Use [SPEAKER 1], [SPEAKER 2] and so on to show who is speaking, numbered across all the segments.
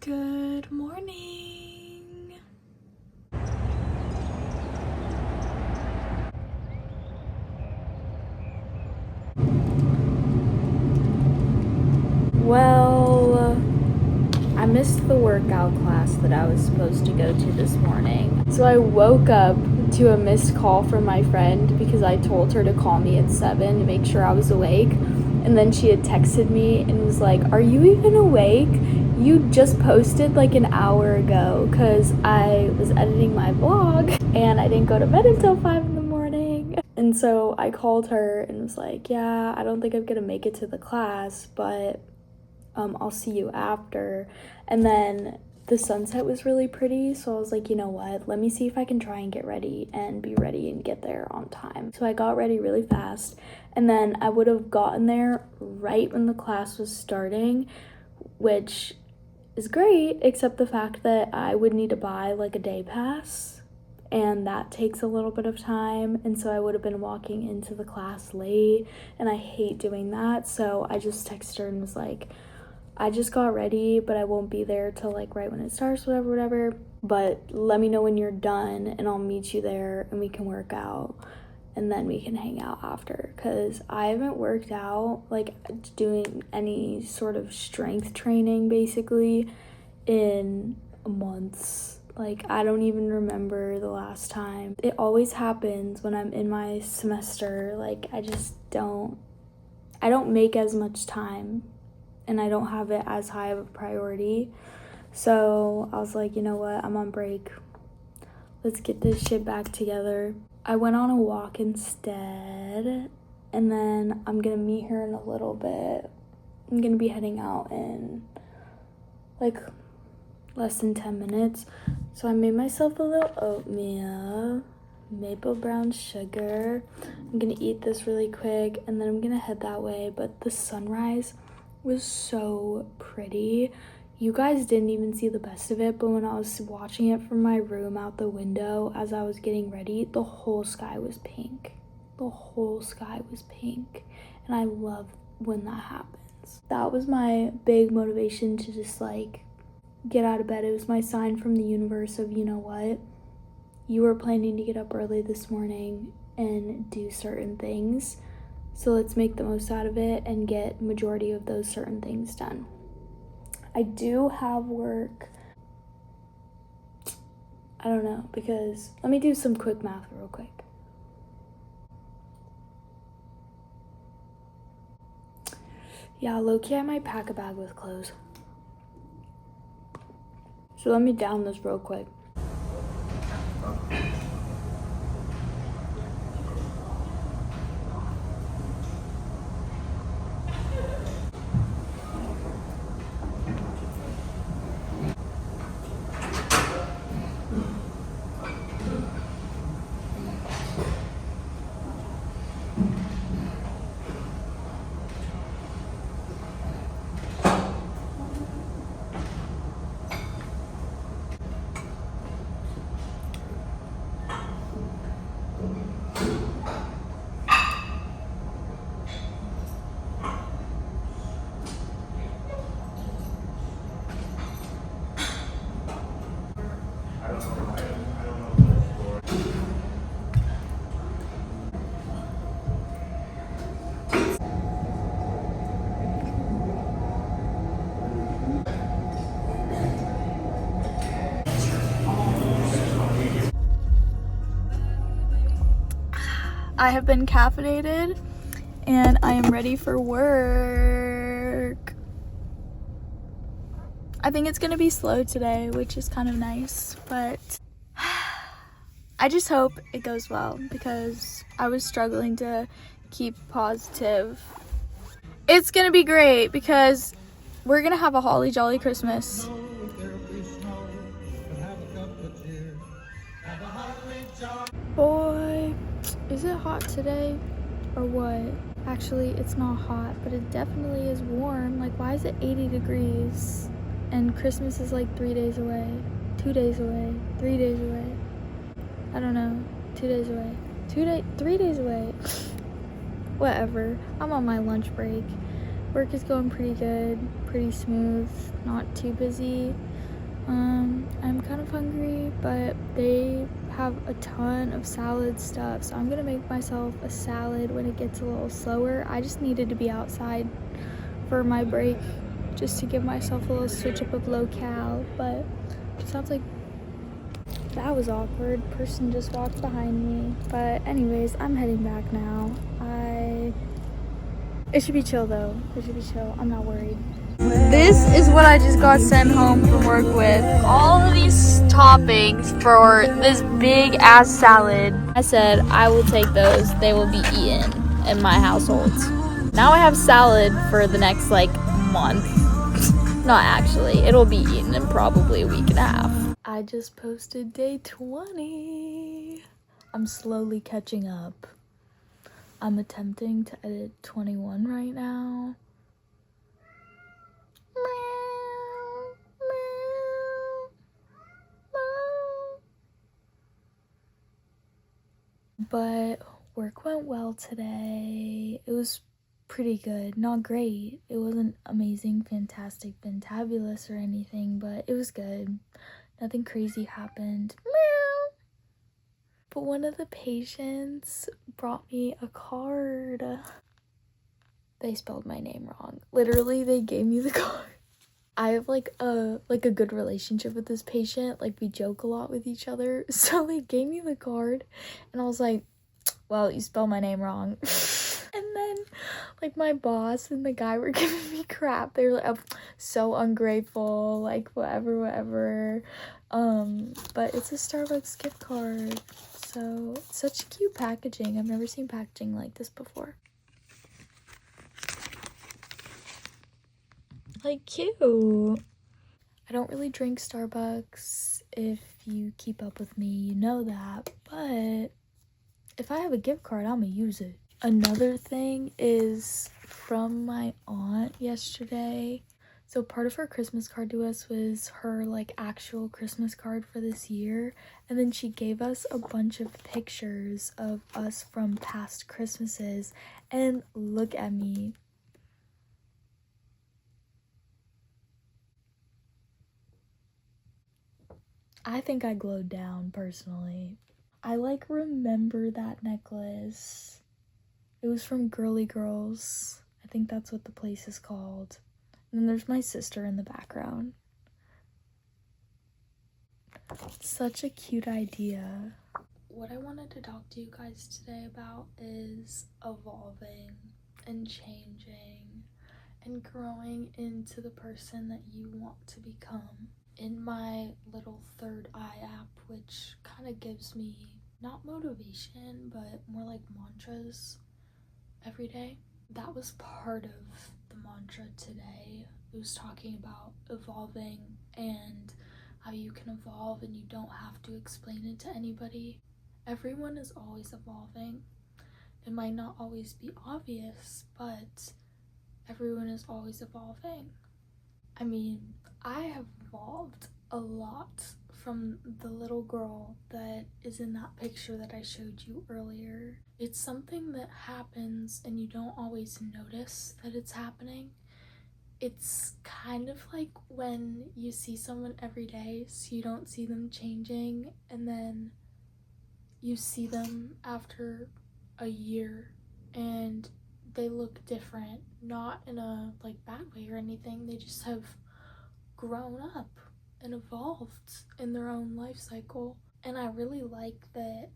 [SPEAKER 1] Good morning. Well, I missed the workout class that I was supposed to go to this morning. So I woke up to a missed call from my friend because I told her to call me at 7 to make sure I was awake. And then she had texted me and was like, "Are you even awake? You just posted like an hour ago," because I was editing my vlog and I didn't go to bed until 5 in the morning. And so I called her and was like, "Yeah, I don't think I'm gonna make it to the class, but I'll see you after." And then the sunset was really pretty, so I was like, you know what, let me see if I can try and get ready and be ready and get there on time. So I got ready really fast, and then I would have gotten there right when the class was starting, which is great, except the fact that I would need to buy like a day pass, and that takes a little bit of time, and so I would have been walking into the class late, and I hate doing that. So I just texted her and was like, I just got ready, but I won't be there till like right when it starts, whatever, but let me know when you're done and I'll meet you there and we can work out and then we can hang out after, because I haven't worked out, like doing any sort of strength training basically, in months. Like, I don't even remember the last time. It always happens when I'm in my semester. Like, I don't make as much time and I don't have it as high of a priority. So I was like, you know what, I'm on break. Let's get this shit back together. I went on a walk instead, and then I'm gonna meet her in a little bit. I'm gonna be heading out in like less than 10 minutes. So I made myself a little oatmeal, maple brown sugar. I'm gonna eat this really quick and then I'm gonna head that way. But the sunrise was so pretty. You guys didn't even see the best of it, but when I was watching it from my room out the window as I was getting ready, the whole sky was pink. The whole sky was pink, and I love when that happens. That was my big motivation to just like get out of bed. It was my sign from the universe of, you know what, you were planning to get up early this morning and do certain things, so let's make the most out of it and get majority of those certain things done. I do have work. I don't know, because let me do some quick math real quick. Yeah, low-key, I might pack a bag with clothes. So let me down this real quick. I have been caffeinated and I am ready for work. I think it's gonna be slow today, which is kind of nice, but I just hope it goes well because I was struggling to keep positive. It's gonna be great because we're gonna have a holly jolly Christmas. Boy, is it hot today or what? Actually, it's not hot, but it definitely is warm. Like, why is it 80 degrees? And Christmas is like 3 days away, 2 days away, 3 days away. I don't know, 2 days away, 3 days away. Whatever, I'm on my lunch break. Work is going pretty good, pretty smooth, not too busy. I'm kind of hungry, but they have a ton of salad stuff, so I'm gonna make myself a salad when it gets a little slower. I just needed to be outside for my break just to give myself a little switch up of locale, but it sounds like that was awkward. Person just walked behind me. But anyways, I'm heading back now. It should be chill though. It should be chill. I'm not worried. This is what I just got sent home from work with. All of these toppings for this big ass salad. I said I will take those. They will be eaten in my household. Now I have salad for the next like month. Not actually. It'll be eaten in probably a week and a half. I just posted day 20. I'm slowly catching up. I'm attempting to edit 21 right now. But work went well today. It was pretty good. Not great. It wasn't amazing, fantastic, fantabulous or anything, but it was good. Nothing crazy happened. But one of the patients brought me a card. They spelled my name wrong. Literally, they gave me the card. I have like a good relationship with this patient. Like, we joke a lot with each other. So they gave me the card and I was like, well, you spelled my name wrong. And then like my boss and the guy were giving me crap. They were like, oh, so ungrateful, like whatever. But it's a Starbucks gift card. So such cute packaging. I've never seen packaging like this before. Like, cute. I don't really drink Starbucks. If you keep up with me, you know that. But if I have a gift card, I'm gonna use it. Another thing is from my aunt yesterday. So part of her Christmas card to us was her like actual Christmas card for this year. And then she gave us a bunch of pictures of us from past Christmases. And look at me. I think I glowed down personally. I like remember that necklace. It was from Girly Girls. I think that's what the place is called. And then there's my sister in the background. Such a cute idea. What I wanted to talk to you guys today about is evolving and changing and growing into the person that you want to become. In my little third eye app, which kind of gives me not motivation but more like mantras every day, that was part of the mantra today. It was talking about evolving and how you can evolve and you don't have to explain it to anybody. Everyone is always evolving. It might not always be obvious, but everyone is always evolving. I mean, I have evolved a lot from the little girl that is in that picture that I showed you earlier. It's something that happens and you don't always notice that it's happening. It's kind of like when you see someone every day, so you don't see them changing, and then you see them after a year and they look different, not in a like bad way or anything. They just have grown up and evolved in their own life cycle. And I really like that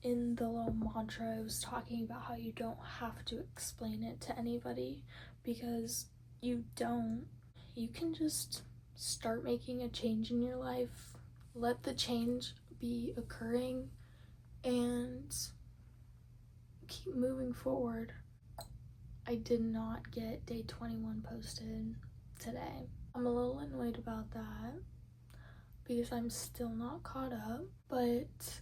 [SPEAKER 1] in the little mantra I was talking about how you don't have to explain it to anybody, because you don't. You can just start making a change in your life, let the change be occurring, and keep moving forward. I did not get day 21 posted today. I'm a little annoyed about that because I'm still not caught up, but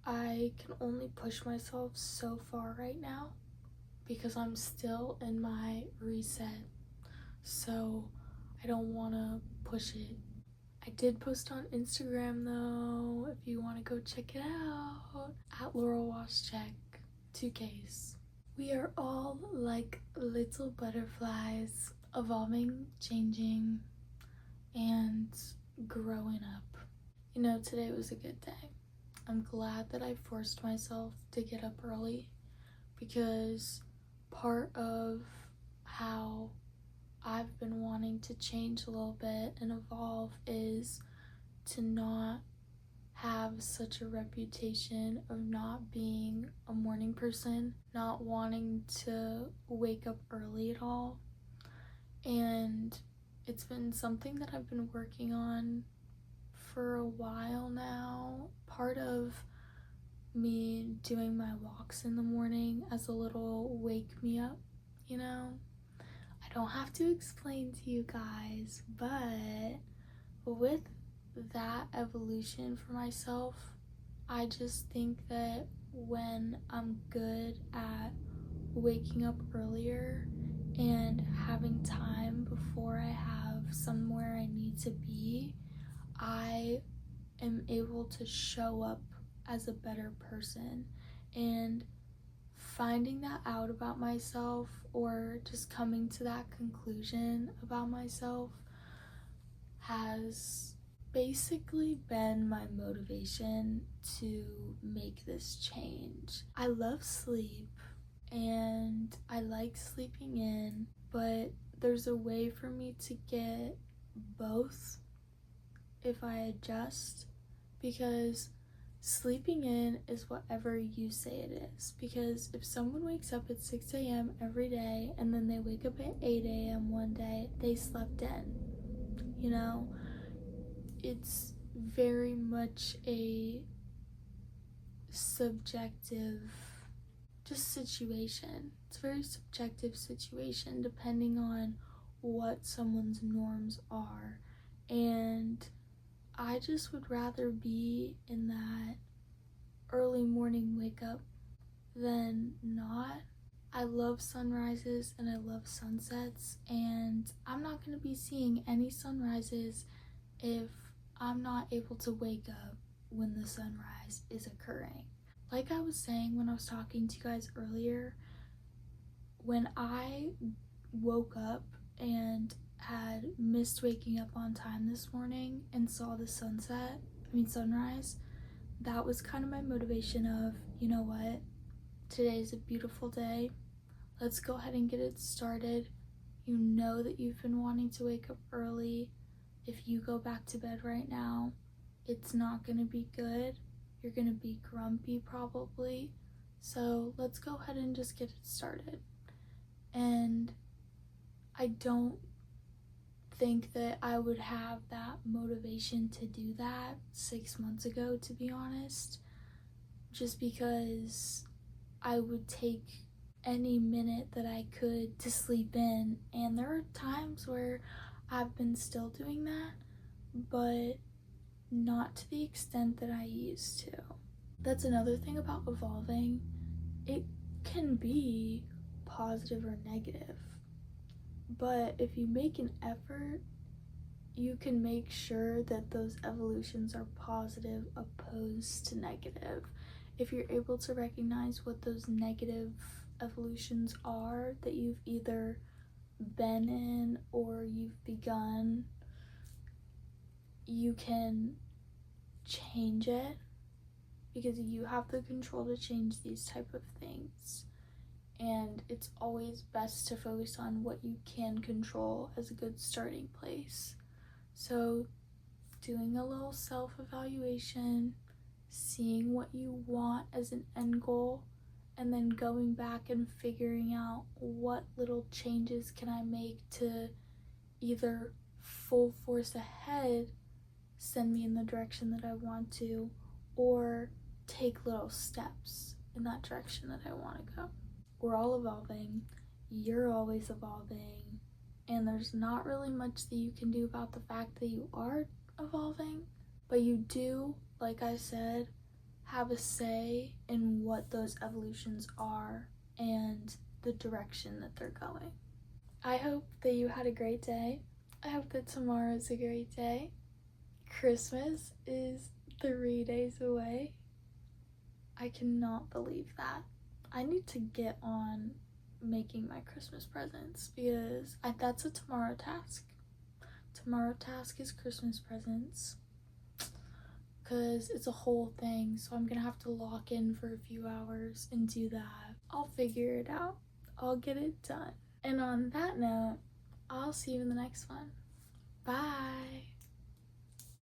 [SPEAKER 1] I can only push myself so far right now because I'm still in my reset, so I don't want to push it. I did post on Instagram though, if you want to go check it out, at LaurelWashCheck 2Ks. We are all like little butterflies evolving, changing, and growing up. You know, today was a good day. I'm glad that I forced myself to get up early because part of how I've been wanting to change a little bit and evolve is to not have such a reputation of not being a morning person, not wanting to wake up early at all. And it's been something that I've been working on for a while now. Part of me doing my walks in the morning as a little wake me up, you know? I don't have to explain to you guys, but with that evolution for myself, I just think that when I'm good at waking up earlier and having time before I have somewhere I need to be, I am able to show up as a better person. And finding that out about myself, or just coming to that conclusion about myself, has basically been my motivation to make this change. I love sleep and I like sleeping in, but there's a way for me to get both if I adjust, because sleeping in is whatever you say it is. Because if someone wakes up at 6 a.m. every day and then they wake up at 8 a.m. one day, they slept in. You know, it's very much a subjective situation. It's a very subjective situation depending on what someone's norms are. And I just would rather be in that early morning wake up than not. I love sunrises and I love sunsets, and I'm not going to be seeing any sunrises if I'm not able to wake up when the sunrise is occurring. Like I was saying when I was talking to you guys earlier, when I woke up and had missed waking up on time this morning and saw the sunrise, that was kind of my motivation of, you know what, today's a beautiful day. Let's go ahead and get it started. You know that you've been wanting to wake up early. If you go back to bed right now, it's not gonna be good. You're gonna be grumpy probably. So let's go ahead and just get it started. And I don't think that I would have that motivation to do that 6 months ago, to be honest, just because I would take any minute that I could to sleep in. And there are times where I've been still doing that, but not to the extent that I used to. That's another thing about evolving. It can be positive or negative, but if you make an effort, you can make sure that those evolutions are positive opposed to negative. If you're able to recognize what those negative evolutions are that you've either been in or you've begun, you can change it, because you have the control to change these type of things. And it's always best to focus on what you can control as a good starting place. So doing a little self-evaluation, seeing what you want as an end goal, and then going back and figuring out what little changes can I make to either full force ahead, send me in the direction that I want to, or take little steps in that direction that I want to go. We're all evolving. You're always evolving. And there's not really much that you can do about the fact that you are evolving, but you do, like I said, have a say in what those evolutions are and the direction that they're going. I hope that you had a great day. I hope that tomorrow is a great day. Christmas is 3 days away. I cannot believe that. I need to get on making my Christmas presents because that's a tomorrow task. Tomorrow task is Christmas presents because it's a whole thing, so I'm gonna have to lock in for a few hours and do that. I'll figure it out. I'll get it done. And on that note, I'll see you in the next one. Bye.